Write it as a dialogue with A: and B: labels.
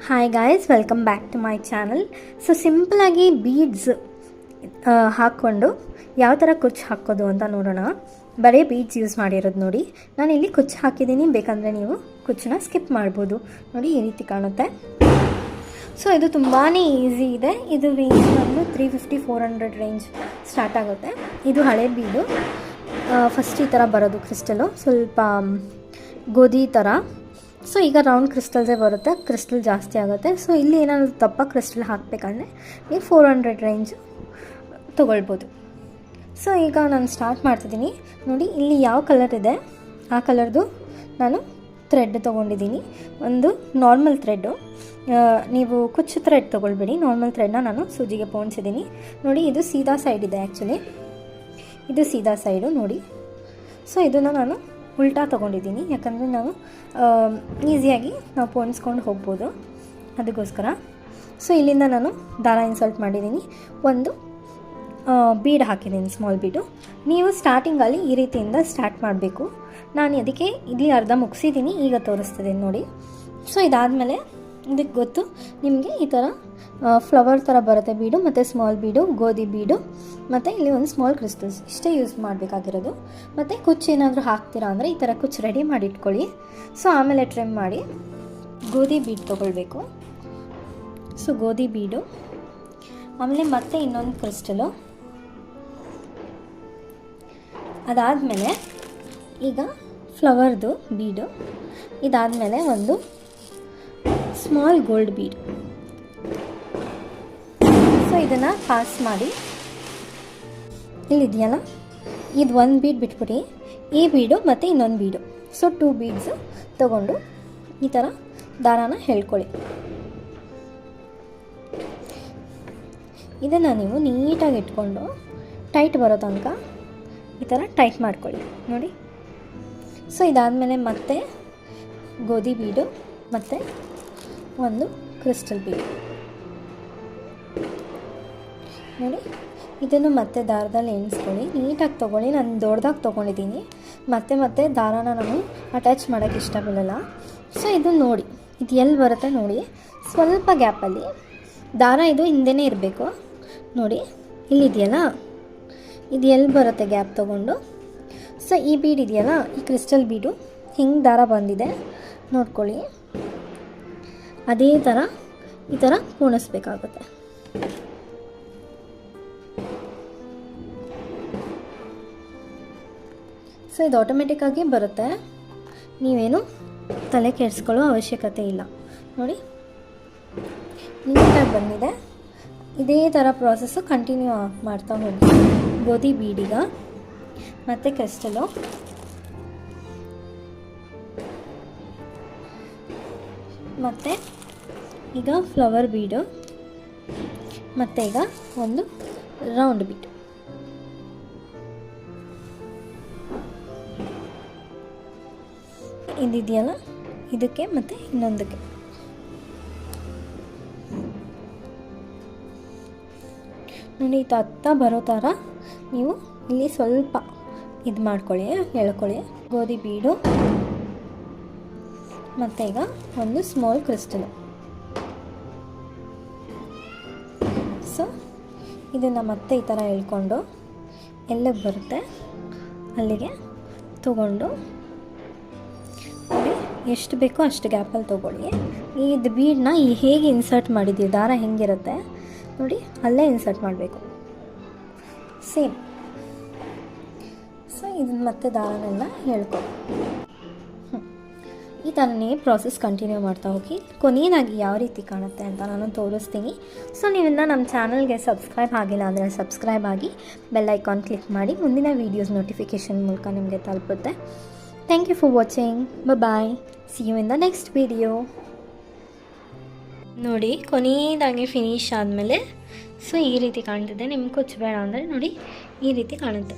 A: Hi guys, welcome back to my channel. So ಸಿಂಪಲಾಗಿ beads ಹಾಕ್ಕೊಂಡು ಯಾವ ಥರ ಕುಚ್ಚು ಹಾಕೋದು ಅಂತ ನೋಡೋಣ. ಬರೀ ಬೀಡ್ಸ್ ಯೂಸ್ ಮಾಡಿರೋದು ನೋಡಿ. ನಾನಿಲ್ಲಿ ಕುಚ್ಚು ಹಾಕಿದ್ದೀನಿ, ಬೇಕಂದರೆ ನೀವು ಕುಚ್ಚನ್ನ ಸ್ಕಿಪ್ ಮಾಡ್ಬೋದು. ನೋಡಿ, ಈ ರೀತಿ ಕಾಣುತ್ತೆ. ಸೊ ಇದು ತುಂಬಾ ಈಸಿ ಇದೆ. ಇದು ರೇಂಜ್ ಬಂದು 350-400 ರೇಂಜ್ ಸ್ಟಾರ್ಟ್ ಆಗುತ್ತೆ. ಇದು ಹಳೆ ಬೀಡು. ಫಸ್ಟ್ ಈ ಥರ ಬರೋದು ಕ್ರಿಸ್ಟಲು, ಸ್ವಲ್ಪ ಗೋಧಿ ಥರ. ಸೊ ಈಗ ರೌಂಡ್ ಕ್ರಿಸ್ಟಲ್ಸೇ ಬರುತ್ತೆ, ಕ್ರಿಸ್ಟಲ್ ಜಾಸ್ತಿ ಆಗುತ್ತೆ. ಸೊ ಇಲ್ಲಿ ಏನಾದರೂ ದಪ್ಪ ಕ್ರಿಸ್ಟಲ್ ಹಾಕಬೇಕಂದ್ರೆ ನೀವು 400 ರೇಂಜ್ ತೊಗೊಳ್ಬೋದು. ಸೊ ಈಗ ನಾನು ಸ್ಟಾರ್ಟ್ ಮಾಡ್ತಿದ್ದೀನಿ. ನೋಡಿ, ಇಲ್ಲಿ ಯಾವ ಕಲರ್ ಇದೆ ಆ ಕಲರ್ದು ನಾನು ಥ್ರೆಡ್ ತೊಗೊಂಡಿದ್ದೀನಿ. ಒಂದು ನಾರ್ಮಲ್ ಥ್ರೆಡ್ಡು, ನೀವು ಕುಚ್ಚು ಥ್ರೆಡ್ ತೊಗೊಳ್ಬೇಡಿ. ನಾರ್ಮಲ್ ಥ್ರೆಡ್ನ ನಾನು ಸೂಜಿಗೆ ಪೋಣಿಸಿದ್ದೀನಿ. ನೋಡಿ, ಇದು ಸೀದಾ ಸೈಡ್ ಇದೆ. ಆ್ಯಕ್ಚುಲಿ ಇದು ಸೀದಾ ಸೈಡು ನೋಡಿ. ಸೊ ಇದನ್ನು ನಾನು ಉಲ್ಟಾ ತೊಗೊಂಡಿದ್ದೀನಿ, ಯಾಕಂದರೆ ನಾವು ಈಸಿಯಾಗಿ ನಾವು ಪೋಣಿಸ್ಕೊಂಡು ಹೋಗ್ಬೋದು, ಅದಕ್ಕೋಸ್ಕರ. ಸೊ ಇಲ್ಲಿಂದ ನಾನು ದಾರ ಇನ್ಸರ್ಟ್ ಮಾಡಿದ್ದೀನಿ, ಒಂದು ಬೀಡ್ ಹಾಕಿದ್ದೀನಿ, ಸ್ಮಾಲ್ ಬೀಡು. ನೀವು ಸ್ಟಾರ್ಟಿಂಗಲ್ಲಿ ಈ ರೀತಿಯಿಂದ ಸ್ಟಾರ್ಟ್ ಮಾಡಬೇಕು. ನಾನು ಅದಕ್ಕೆ ಇಲ್ಲಿ ಅರ್ಧ ಮುಗಿಸಿದ್ದೀನಿ, ಈಗ ತೋರಿಸ್ತಿದ್ದೀನಿ ನೋಡಿ. ಸೊ ಇದಾದಮೇಲೆ ಇದಕ್ಕೆ ಗೊತ್ತು ನಿಮಗೆ, ಈ ಥರ ಫ್ಲವರ್ ಥರ ಬರುತ್ತೆ ಬೀಡು, ಮತ್ತು ಸ್ಮಾಲ್ ಬೀಡು, ಗೋಧಿ ಬೀಡು, ಮತ್ತು ಇಲ್ಲಿ ಒಂದು ಸ್ಮಾಲ್ ಕ್ರಿಸ್ಟಲ್ಸ್, ಇಷ್ಟೇ ಯೂಸ್ ಮಾಡಬೇಕಾಗಿರೋದು. ಮತ್ತು ಕುಚ್ಚು ಏನಾದರೂ ಹಾಕ್ತೀರಾ ಅಂದರೆ ಈ ಥರ ಕುಚ್ಚು ರೆಡಿ ಮಾಡಿ ಇಟ್ಕೊಳ್ಳಿ. ಸೊ ಆಮೇಲೆ ಟ್ರಿಮ್ ಮಾಡಿ ಗೋಧಿ ಬೀಡ್ ತೊಗೊಳ್ಬೇಕು. ಸೊ ಗೋಧಿ ಬೀಡು, ಆಮೇಲೆ ಮತ್ತೆ ಇನ್ನೊಂದು ಕ್ರಿಸ್ಟಲು. ಅದಾದಮೇಲೆ ಈಗ ಫ್ಲವರ್ದು ಬೀಡು. ಇದಾದಮೇಲೆ ಒಂದು ಸ್ಮಾಲ್ ಗೋಲ್ಡ್ ಬೀಡ್. ಸೊ ಇದನ್ನು ಪಾಸ್ ಮಾಡಿ, ಇಲ್ಲಿದೆಯಲ್ಲ, ಇದು ಒಂದು ಬೀಡ್ ಬಿಟ್ಬಿಡಿ, ಈ ಬೀಡು ಮತ್ತು ಇನ್ನೊಂದು ಬೀಡು. ಸೊ 2 ಬೀಡ್ಸು ತೊಗೊಂಡು ಈ ಥರ ದಾರಾನ ಹೇಳ್ಕೊಳ್ಳಿ. ಇದನ್ನು ನೀವು ನೀಟಾಗಿ ಇಟ್ಕೊಂಡು ಟೈಟ್ ಬರೋ ತನಕ ಈ ಥರ ಟೈಟ್ ಮಾಡ್ಕೊಳ್ಳಿ ನೋಡಿ. ಸೊ ಇದಾದಮೇಲೆ ಮತ್ತೆ ಗೋಧಿ ಬೀಡು ಮತ್ತು ಒಂದು ಕ್ರಿಸ್ಟಲ್ ಬೀಡು ನೋಡಿ. ಇದನ್ನು ಮತ್ತೆ ದಾರದಲ್ಲಿ ಎಣಿಸ್ಕೊಳ್ಳಿ, ನೀಟಾಗಿ ತೊಗೊಳ್ಳಿ. ನಾನು ದೊಡ್ಡದಾಗಿ ತೊಗೊಂಡಿದ್ದೀನಿ, ಮತ್ತೆ ದಾರಾನ ನಾನು ಅಟ್ಯಾಚ್ ಮಾಡೋಕ್ಕೆ ಇಷ್ಟಪಡಲ್ಲ. ಸೊ ಇದು ನೋಡಿ, ಇದು ಎಲ್ಲಿ ಬರುತ್ತೆ ನೋಡಿ, ಸ್ವಲ್ಪ ಗ್ಯಾಪಲ್ಲಿ ದಾರ ಇದು ಹಿಂದೆನೇ ಇರಬೇಕು ನೋಡಿ. ಇಲ್ಲಿದೆಯಲ್ಲ, ಇದು ಎಲ್ಲಿ ಬರುತ್ತೆ ಗ್ಯಾಪ್ ತೊಗೊಂಡು. ಸೊ ಈ ಬೀಡ್ ಇದೆಯಲ್ಲ, ಈ ಕ್ರಿಸ್ಟಲ್ ಬೀಡು ಹಿಂಗೆ ದಾರ ಬಂದಿದೆ ನೋಡ್ಕೊಳ್ಳಿ. ಅದೇ ಥರ ಈ ಥರ ಪೋಣಿಸ್ಬೇಕಾಗುತ್ತೆ. ಸೊ ಇದು ಆಟೋಮೆಟಿಕ್ಕಾಗಿ ಬರುತ್ತೆ, ನೀವೇನು ತಲೆ ಕೆಡಿಸ್ಕೊಳ್ಳೋ ಅವಶ್ಯಕತೆ ಇಲ್ಲ ನೋಡಿ. ನೀಟಾಗಿ ಬಂದಿದೆ. ಇದೇ ಥರ ಪ್ರಾಸೆಸ್ಸು ಕಂಟಿನ್ಯೂ ಮಾಡ್ತಾ ಹೋಗಿ. ಗೋಧಿ ಬೀಡಿಗ ಮತ್ತು ಕ್ರಿಸ್ಟಲು, ಮತ್ತು ಈಗ ಫ್ಲವರ್ ಬೀಡು, ಮತ್ತು ಈಗ ಒಂದು ರೌಂಡ್ ಬೀಡ್. ಇದಿದೆಯಲ್ಲ, ಇದಕ್ಕೆ ಮತ್ತು ಇನ್ನೊಂದಕ್ಕೆ ನೋಡಿ. ಇದು ಹತ್ತ ಬರೋ ಥರ ನೀವು ಇಲ್ಲಿ ಸ್ವಲ್ಪ ಇದು ಮಾಡ್ಕೊಳ್ಳಿ, ಎಳ್ಕೊಳ್ಳಿ. ಗೋಧಿ ಬೀಡು ಮತ್ತು ಈಗ ಒಂದು ಸ್ಮಾಲ್ ಕ್ರಿಸ್ಟಲು. ಸೊ ಇದನ್ನು ಮತ್ತೆ ಈ ಥರ ಎಳ್ಕೊಂಡು ಎಲ್ಲಿಗೆ ಬರುತ್ತೆ ಅಲ್ಲಿಗೆ ತೊಗೊಂಡು ನೋಡಿ, ಎಷ್ಟು ಬೇಕೋ ಅಷ್ಟು ಗ್ಯಾಪಲ್ಲಿ ತೊಗೊಳ್ಳಿ. ಇದು ಬೀಡನ್ನ ಹೇಗೆ ಇನ್ಸರ್ಟ್ ಮಾಡಿದ್ದೀವಿ, ದಾರ ಹೆಂಗಿರುತ್ತೆ ನೋಡಿ, ಅಲ್ಲೇ ಇನ್ಸರ್ಟ್ ಮಾಡಬೇಕು, ಸೇಮ್. ಸೊ ಇದನ್ನು ಮತ್ತೆ ದಾರನೆಲ್ಲ ಹೇಳ್ಕೊಳ್ಳಿ. ಈ ಥರನೇ ಪ್ರಾಸೆಸ್ ಕಂಟಿನ್ಯೂ ಮಾಡ್ತಾ ಹೋಗಿ. ಕೊನೆಯದಾಗಿ ಯಾವ ರೀತಿ ಕಾಣುತ್ತೆ ಅಂತ ನಾನು ತೋರಿಸ್ತೀನಿ. ಸೊ ನೀವಿನ್ನ ನಮ್ಮ ಚಾನಲ್ಗೆ ಸಬ್ಸ್ಕ್ರೈಬ್ ಆಗಿಲ್ಲ ಅಂದರೆ ಸಬ್ಸ್ಕ್ರೈಬ್ ಆಗಿ, ಬೆಲ್ ಐಕಾನ್ ಕ್ಲಿಕ್ ಮಾಡಿ. ಮುಂದಿನ ವೀಡಿಯೋಸ್ ನೋಟಿಫಿಕೇಷನ್ ಮೂಲಕ ನಿಮಗೆ ತಲುಪುತ್ತೆ. Thank you for watching. Bye-bye. See you in the next video. ನೋಡಿ, ಕೊನೆಯದಾಗಿ ಫಿನಿಶ್ ಆದಮೇಲೆ ಸೊ ಈ ರೀತಿ ಕಾಣ್ತಿದೆ. ನಿಮ್ಗೆ ಕುಚ್ಚು ಬೇಡ ಅಂದರೆ ನೋಡಿ, ಈ ರೀತಿ ಕಾಣುತ್ತೆ.